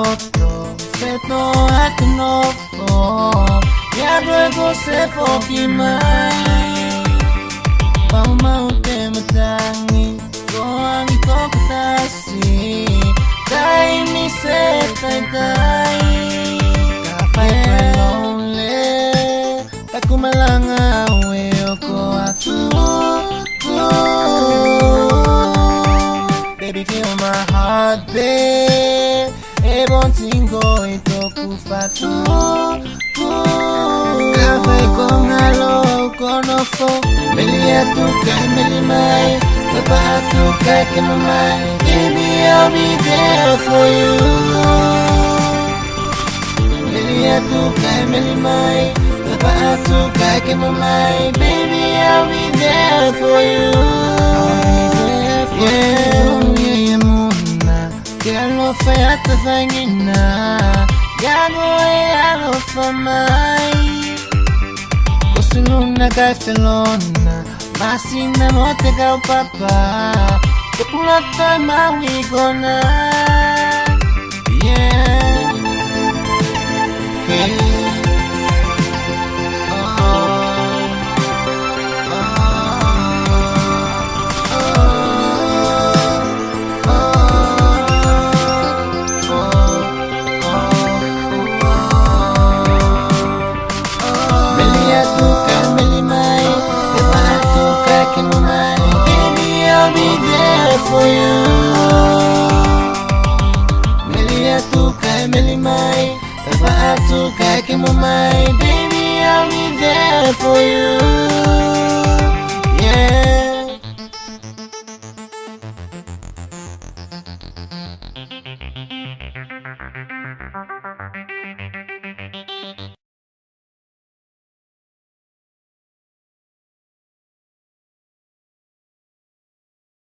photo, feto atinofo, ya luego se fokimai. Mau te matangi, goang kokutasi, kai mi se tai. Kafai lonely, takumalanga weoko atu. Baby, feel my heart beat. Ebon tingo ito kufatu. Kafay kong alo konofo. Melia tu kay melimay. Papa tu kay kinumay. Baby, I'll be there for you. Melia tu kay melimay. Papa tu kay kinumay. Baby, I'll be there for you. Yeah, muna. Galo faya tafangina. Galo alo famay. Kosununa kay felona. Masina mo te kau papa. Kapulata mawigona. Yeah. Hey. For you, Melia tu kay melimay, Papa tu kay kimumay, baby, I'll be there for you.